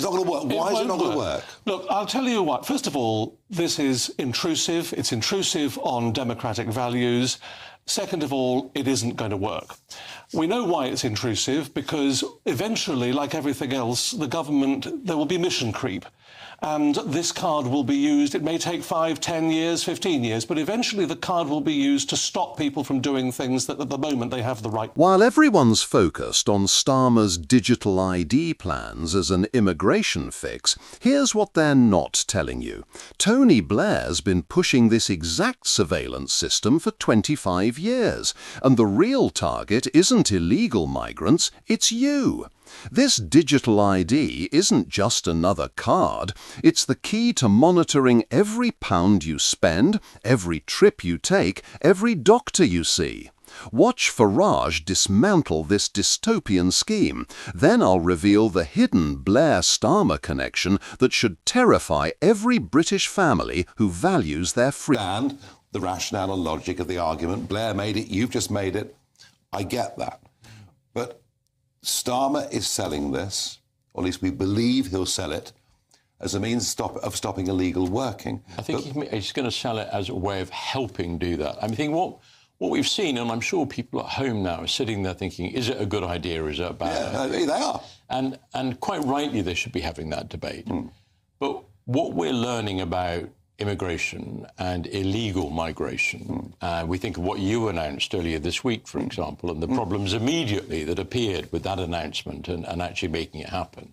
It's not going to work. Why is it not going to work? Look, I'll tell you what. First of all, this is intrusive. It's intrusive on democratic values. Second of all, it isn't going to work. We know why it's intrusive, because eventually, like everything else, there will be mission creep. And this card will be used. It may take 5, 10 years, 15 years, but eventually the card will be used to stop people from doing things that at the moment they have the right. While everyone's focused on Starmer's digital ID plans as an immigration fix, here's what they're not telling you. Tony Blair's been pushing this exact surveillance system for 25 years, and the real target isn't illegal migrants, it's you. This digital ID isn't just another card, it's the key to monitoring every pound you spend, every trip you take, every doctor you see. Watch Farage dismantle this dystopian scheme. Then I'll reveal the hidden Blair-Starmer connection that should terrify every British family who values their freedom. And the rationale and logic of the argument, Blair made it, you've just made it. I get that. But Starmer is selling this, or at least we believe he'll sell it, as a means of stopping illegal working. I think he's going to sell it as a way of helping do that. I mean, what we've seen, and I'm sure people at home now are sitting there thinking, is it a good idea or is it a bad idea? They are. And quite rightly they should be having that debate. But what we're learning about immigration and illegal migration, we think of what you announced earlier this week, for example, and the problems immediately that appeared with that announcement and actually making it happen.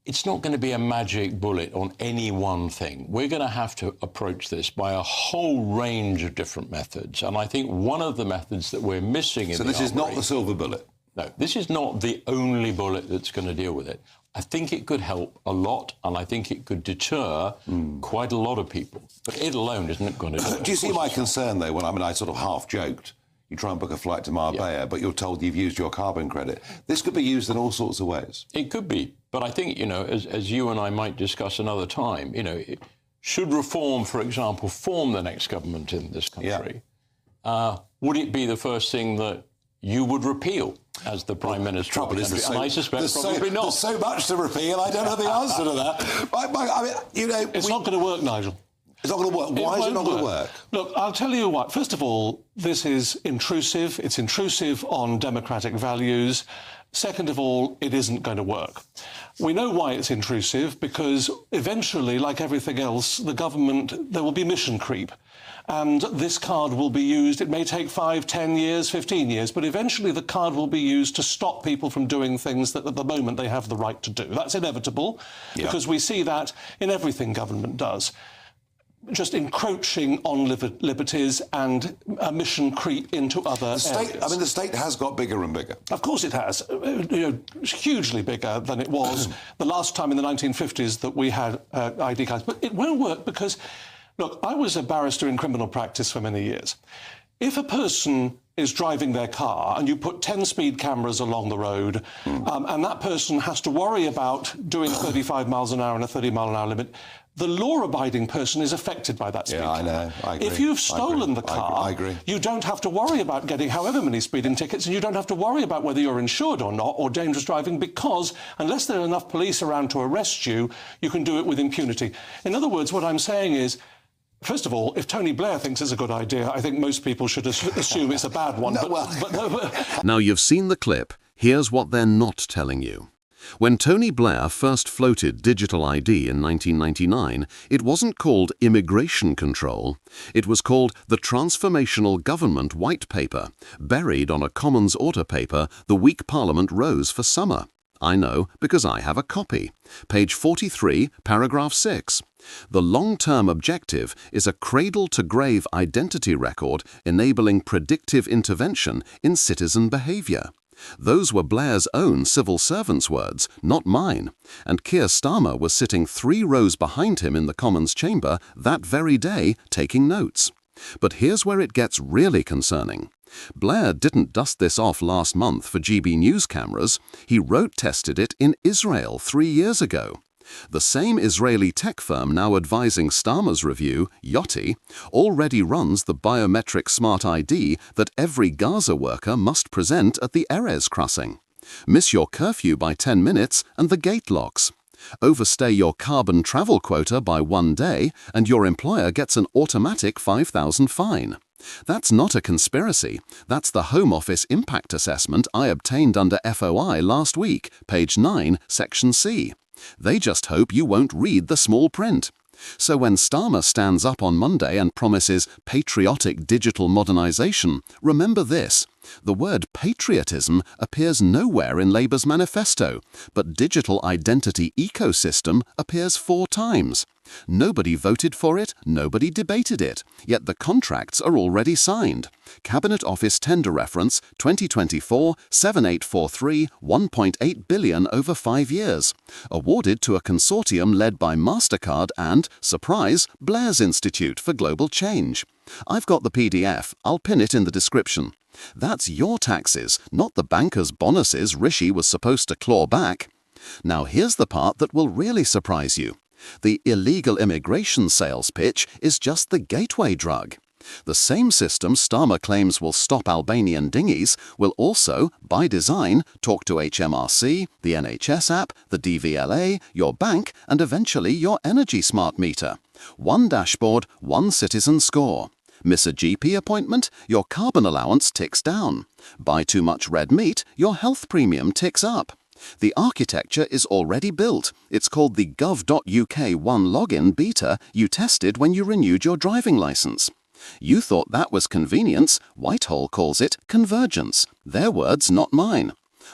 It's not going to be a magic bullet on any one thing. We're going to have to approach this by a whole range of different methods. And I think one of the methods that we're missing in So this is not the silver bullet? No, this is not the only bullet that's going to deal with it. I think it could help a lot, and I think it could deter quite a lot of people. But it alone isn't going to do it. Do you see my concern, though, when I sort of half joked? You try and book a flight to Marbella, but you're told you've used your carbon credit. This could be used in all sorts of ways. It could be. But I think, as you and I might discuss another time, should reform, for example, form the next government in this country, would it be the first thing that you would repeal as the Prime Minister? Trouble is, and I suspect probably not. There's so much to repeal, I don't know the answer to that. It's not going to work, Nigel. It's not going to work. Why is it not going to work? Look, I'll tell you what. First of all, this is intrusive. It's intrusive on democratic values. Second of all, it isn't going to work. We know why it's intrusive, because eventually, like everything else, there will be mission creep. And this card will be used. It may take 5, 10 years, 15 years, but eventually the card will be used to stop people from doing things that at the moment they have the right to do. That's inevitable, because we see that in everything government does. Just encroaching on liberties and a mission creep into other areas. I mean, the state has got bigger and bigger. Of course it has. Hugely bigger than it was the last time in the 1950s that we had ID cards. But it won't work because, look, I was a barrister in criminal practice for many years. If a person is driving their car and you put 10 speed cameras along the road and that person has to worry about doing 35 miles an hour and a 30-mile-an-hour limit, the law-abiding person is affected by that speed camera. I know. I agree. If you've stolen the car, I agree. You don't have to worry about getting however many speeding tickets, and you don't have to worry about whether you're insured or not, or dangerous driving, because unless there are enough police around to arrest you, you can do it with impunity. In other words, what I'm saying is, first of all, if Tony Blair thinks it's a good idea, I think most people should assume it's a bad one. Now you've seen the clip. Here's what they're not telling you. When Tony Blair first floated digital ID in 1999, it wasn't called immigration control. It was called the Transformational Government White Paper, buried on a Commons order paper the week Parliament rose for summer. I know because I have a copy. Page 43, paragraph 6. The long-term objective is a cradle-to-grave identity record enabling predictive intervention in citizen behaviour. Those were Blair's own civil servant's words, not mine, and Keir Starmer was sitting 3 rows behind him in the Commons chamber that very day taking notes. But here's where it gets really concerning. Blair didn't dust this off last month for GBNews cameras. He road-tested it in Israel 3 years ago. The same Israeli tech firm now advising Starmer's review, Yachty, already runs the biometric smart ID that every Gaza worker must present at the Erez crossing. Miss your curfew by 10 minutes and the gate locks. Overstay your carbon travel quota by 1 day, and your employer gets an automatic £5,000 fine. That's not a conspiracy. That's the Home Office impact assessment I obtained under FOI last week, page 9, section C. They just hope you won't read the small print. So when Starmer stands up on Monday and promises patriotic digital modernization, remember this. The word patriotism appears nowhere in Labour's manifesto, but digital identity ecosystem appears 4 times. Nobody voted for it, nobody debated it, yet the contracts are already signed. Cabinet Office Tender Reference 2024-7843, 1.8 billion over 5 years. Awarded to a consortium led by MasterCard and, surprise, Blair's Institute for Global Change. I've got the PDF, I'll pin it in the description. That's your taxes, not the bankers' bonuses Rishi was supposed to claw back. Now here's the part that will really surprise you. The illegal immigration sales pitch is just the gateway drug. The same system Starmer claims will stop Albanian dinghies will also, by design, talk to HMRC, the NHS app, the DVLA, your bank, and eventually your energy smart meter. One dashboard, one citizen score. Miss a GP appointment, your carbon allowance ticks down. Buy too much red meat, your health premium ticks up. The architecture is already built. It's called the gov.uk One Login beta you tested when you renewed your driving licence. You thought that was convenience. Whitehall calls it convergence. Their words, not mine.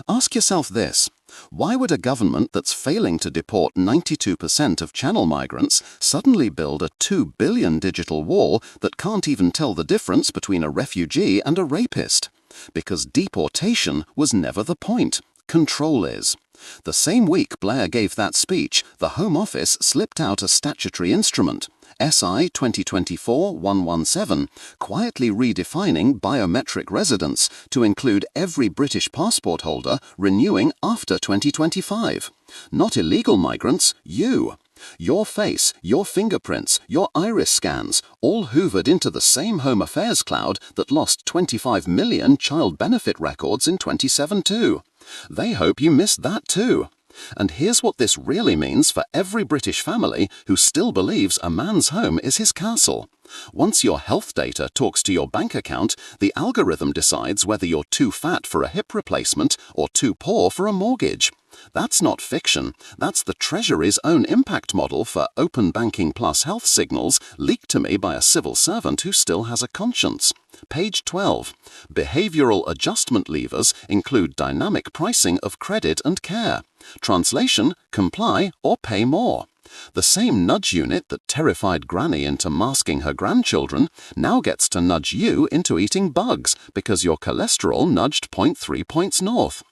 Ask yourself this. Why would a government that's failing to deport 92% of channel migrants suddenly build a 2 billion digital wall that can't even tell the difference between a refugee and a rapist? Because deportation was never the point. Control is. The same week Blair gave that speech, the Home Office slipped out a statutory instrument, SI 2024-117, quietly redefining biometric residence to include every British passport holder renewing after 2025. Not illegal migrants, you. Your face, your fingerprints, your iris scans, all hoovered into the same Home Affairs cloud that lost 25 million child benefit records in 2007 too. They hope you missed that too. And here's what this really means for every British family who still believes a man's home is his castle. Once your health data talks to your bank account, the algorithm decides whether you're too fat for a hip replacement or too poor for a mortgage. That's not fiction. That's the Treasury's own impact model for open banking plus health signals leaked to me by a civil servant who still has a conscience. Page 12. Behavioural adjustment levers include dynamic pricing of credit and care. Translation, comply or pay more. The same nudge unit that terrified Granny into masking her grandchildren now gets to nudge you into eating bugs because your cholesterol nudged 0.3 points north.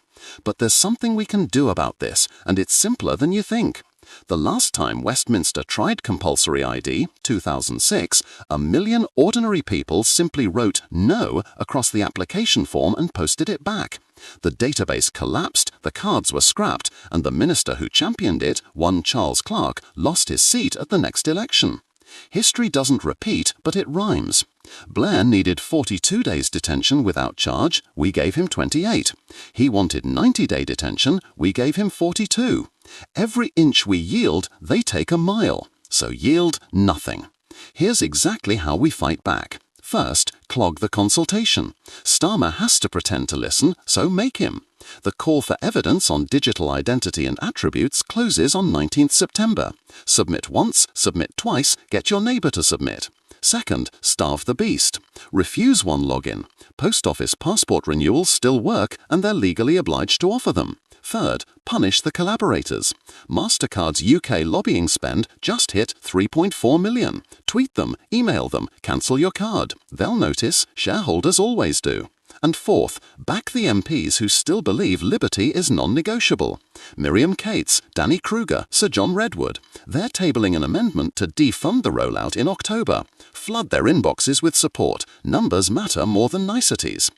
But there's something we can do about this, and it's simpler than you think. The last time Westminster tried compulsory ID, 2006, 1 million ordinary people simply wrote no across the application form and posted it back. The database collapsed, the cards were scrapped, and the minister who championed it, one Charles Clarke, lost his seat at the next election. History doesn't repeat, but it rhymes. Blair needed 42 days detention without charge, we gave him 28. He wanted 90-day detention, we gave him 42. Every inch we yield, they take a mile. So yield nothing. Here's exactly how we fight back. First, clog the consultation. Starmer has to pretend to listen, so make him. The call for evidence on digital identity and attributes closes on 19th September. Submit once, submit twice, get your neighbour to submit. Second, starve the beast. Refuse one login. Post office passport renewals still work and they're legally obliged to offer them. Third, punish the collaborators. MasterCard's UK lobbying spend just hit 3.4 million. Tweet them, email them, cancel your card. They'll notice, shareholders always do. And fourth, back the MPs who still believe liberty is non-negotiable. Miriam Cates, Danny Kruger, Sir John Redwood. They're tabling an amendment to defund the rollout in October. Flood their inboxes with support. Numbers matter more than niceties.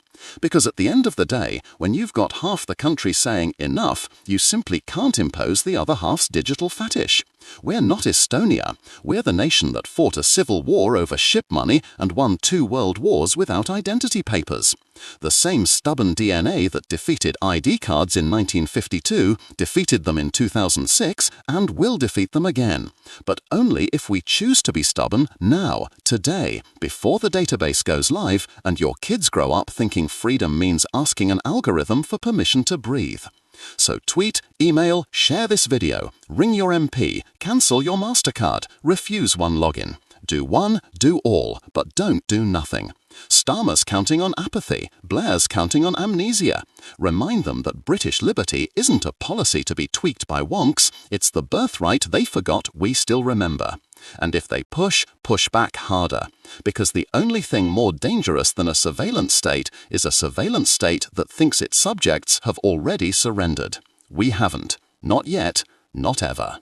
Because at the end of the day, when you've got half the country saying enough, you simply can't impose the other half's digital fetish. We're not Estonia. We're the nation that fought a civil war over ship money and won 2 world wars without identity papers. The same stubborn DNA that defeated ID cards in 1952 defeated them in 2006 and will defeat them again. But only if we choose to be stubborn now, today, before the database goes live and your kids grow up thinking freedom means asking an algorithm for permission to breathe. So tweet, email, share this video, ring your MP, cancel your MasterCard, refuse one login. Do one, do all, but don't do nothing. Starmer's counting on apathy, Blair's counting on amnesia. Remind them that British liberty isn't a policy to be tweaked by wonks, it's the birthright they forgot we still remember. And if they push, push back harder. Because the only thing more dangerous than a surveillance state is a surveillance state that thinks its subjects have already surrendered. We haven't. Not yet. Not ever.